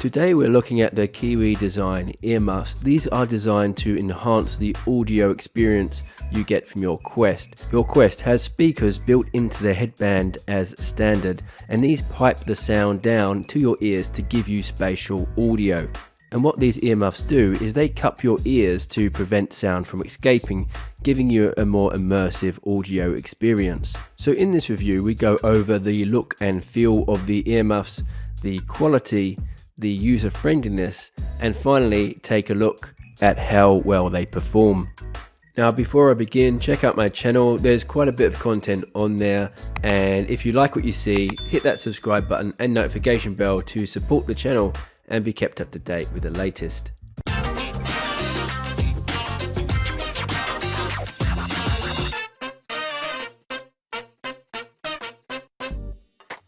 Today we're looking at the Kiwi design earmuffs. These are designed to enhance the audio experience you get from your Quest. Your Quest has speakers built into the headband as standard, and these pipe the sound down to your ears to give you spatial audio. And what these earmuffs do is they cup your ears to prevent sound from escaping, giving you a more immersive audio experience. So in this review we go over the look and feel of the earmuffs, the quality, the user friendliness, and finally take a look at how well they perform. Now before I begin, check out my channel. There's quite a bit of content on there, and if you like what you see, hit that subscribe button and notification bell to support the channel and be kept up to date with the latest.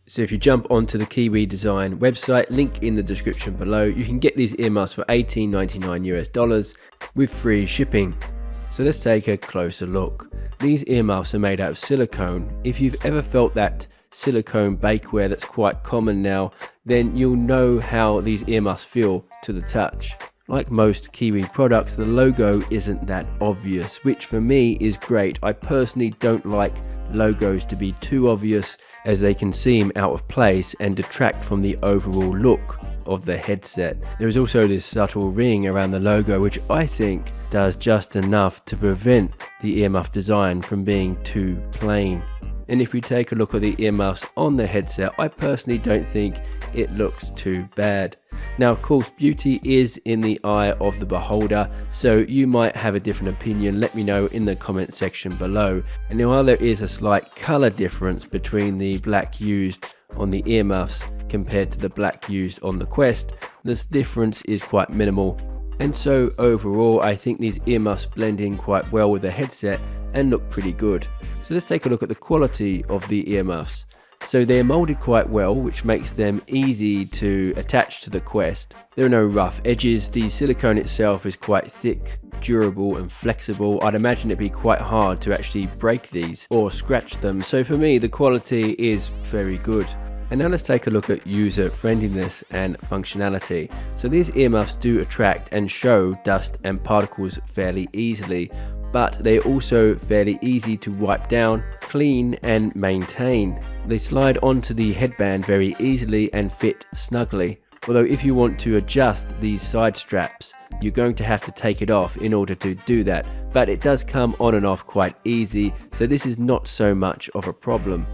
So if you jump onto the Kiwi design website, link in the description below, you can get these earmuffs for $18.99 US with free shipping. So let's take a closer look. These earmuffs are made out of silicone. If you've ever felt that silicone bakeware that's quite common now, then you'll know how these earmuffs feel to the touch. Like most Kiwi products, the logo isn't that obvious, which for me is great. I personally don't like logos to be too obvious, as they can seem out of place and detract from the overall look of the headset. There is also this subtle ring around the logo, which I think does just enough to prevent the earmuff design from being too plain. And if we take a look at the earmuffs on the headset, I personally don't think it looks too bad. Now of course, beauty is in the eye of the beholder, so you might have a different opinion. Let me know in the comment section below. And while there is a slight color difference between the black used on the earmuffs compared to the black used on the Quest, this difference is quite minimal. And so overall, I think these earmuffs blend in quite well with the headset and look pretty good. So let's take a look at the quality of the earmuffs. So they're molded quite well, which makes them easy to attach to the Quest. There are no rough edges. The silicone itself is quite thick, durable and flexible. I'd imagine it'd be quite hard to actually break these or scratch them. So for me, the quality is very good. And now let's take a look at user friendliness and functionality. So these earmuffs do attract and show dust and particles fairly easily, but they're also fairly easy to wipe down, clean and maintain. They slide onto the headband very easily and fit snugly. Although if you want to adjust these side straps, you're going to have to take it off in order to do that, but it does come on and off quite easy, so this is not so much of a problem.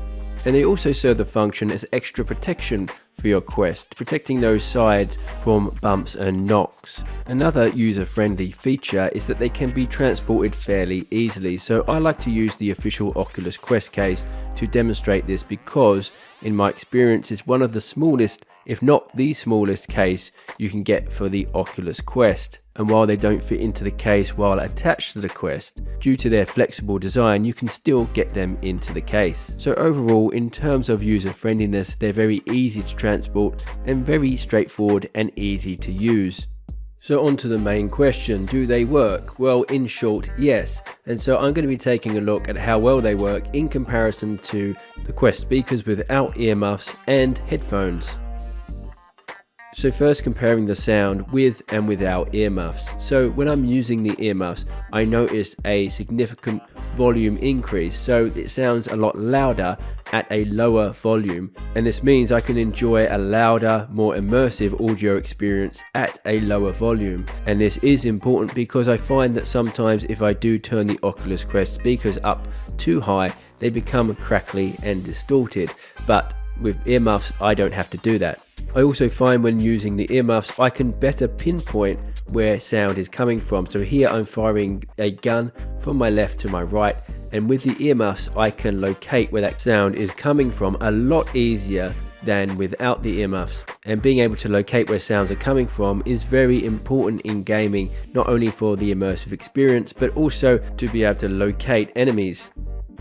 And they also serve the function as extra protection for your Quest, protecting those sides from bumps and knocks. Another user-friendly feature is that they can be transported fairly easily, so I like to use the official Oculus Quest case to demonstrate this, because in my experience it's one of the smallest, if not the smallest case you can get for the Oculus Quest. And while they don't fit into the case while attached to the Quest, due to their flexible design, you can still get them into the case. So overall, in terms of user friendliness, they're very easy to transport and very straightforward and easy to use. So on to the main question, do they work? Well, in short, yes. And so I'm going to be taking a look at how well they work in comparison to the Quest speakers without earmuffs and headphones. So first, comparing the sound with and without earmuffs. So when I'm using the earmuffs, I noticed a significant volume increase, so it sounds a lot louder at a lower volume, and this means I can enjoy a louder, more immersive audio experience at a lower volume. And this is important because I find that sometimes if I do turn the Oculus Quest speakers up too high, they become crackly and distorted, but with earmuffs I don't have to do that. I also find when using the earmuffs I can better pinpoint where sound is coming from. So here I'm firing a gun from my left to my right, and with the earmuffs I can locate where that sound is coming from a lot easier than without the earmuffs. And being able to locate where sounds are coming from is very important in gaming, not only for the immersive experience but also to be able to locate enemies.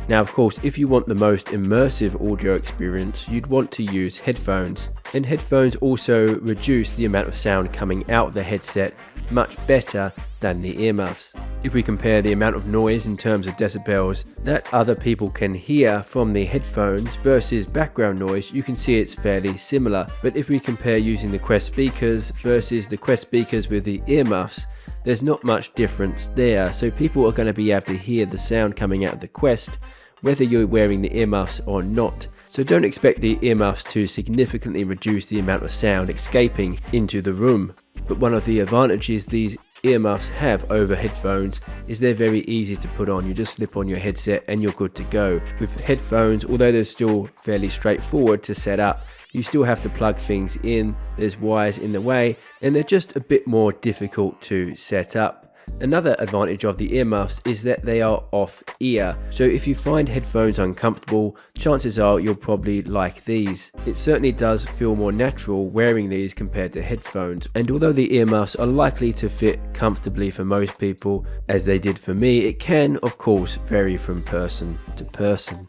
Now of course, if you want the most immersive audio experience, you'd want to use headphones. And headphones also reduce the amount of sound coming out of the headset much better than the earmuffs. If we compare the amount of noise in terms of decibels that other people can hear from the headphones versus background noise, you can see it's fairly similar. But if we compare using the Quest speakers versus the Quest speakers with the earmuffs, there's not much difference there. So people are going to be able to hear the sound coming out of the Quest whether you're wearing the earmuffs or not. So don't expect the earmuffs to significantly reduce the amount of sound escaping into the room. But one of the advantages these earmuffs have over headphones is they're very easy to put on. You just slip on your headset and you're good to go. With headphones, although they're still fairly straightforward to set up, you still have to plug things in, there's wires in the way, and they're just a bit more difficult to set up. Another advantage of the earmuffs is that they are off ear, so if you find headphones uncomfortable, chances are you'll probably like these. It certainly does feel more natural wearing these compared to headphones, and although the earmuffs are likely to fit comfortably for most people, as they did for me, it can of course vary from person to person.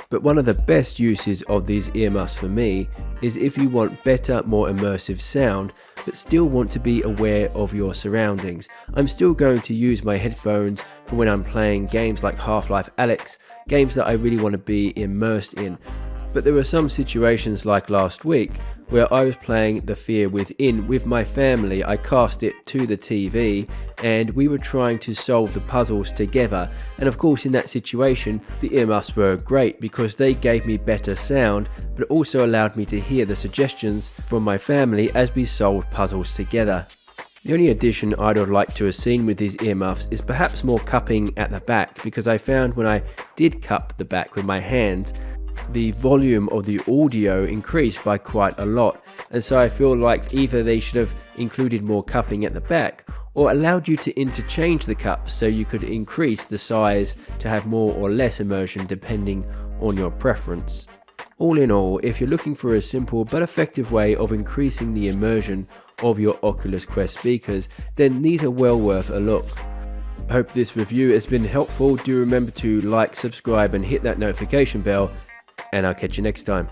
But one of the best uses of these earmuffs for me is if you want better, more immersive sound, but still want to be aware of your surroundings. I'm still going to use my headphones for when I'm playing games like Half-Life Alyx, games that I really want to be immersed in. But there were some situations like last week where I was playing The Fear Within with my family. I cast it to the TV and we were trying to solve the puzzles together. And of course in that situation the earmuffs were great because they gave me better sound, but also allowed me to hear the suggestions from my family as we solved puzzles together. The only addition I'd have liked to have seen with these earmuffs is perhaps more cupping at the back, because I found when I did cup the back with my hands, the volume of the audio increased by quite a lot, and so I feel like either they should have included more cupping at the back or allowed you to interchange the cups so you could increase the size to have more or less immersion depending on your preference. All in all, if you're looking for a simple but effective way of increasing the immersion of your Oculus Quest speakers, then these are well worth a look. I hope this review has been helpful. Do remember to like, subscribe and hit that notification bell, and I'll catch you next time.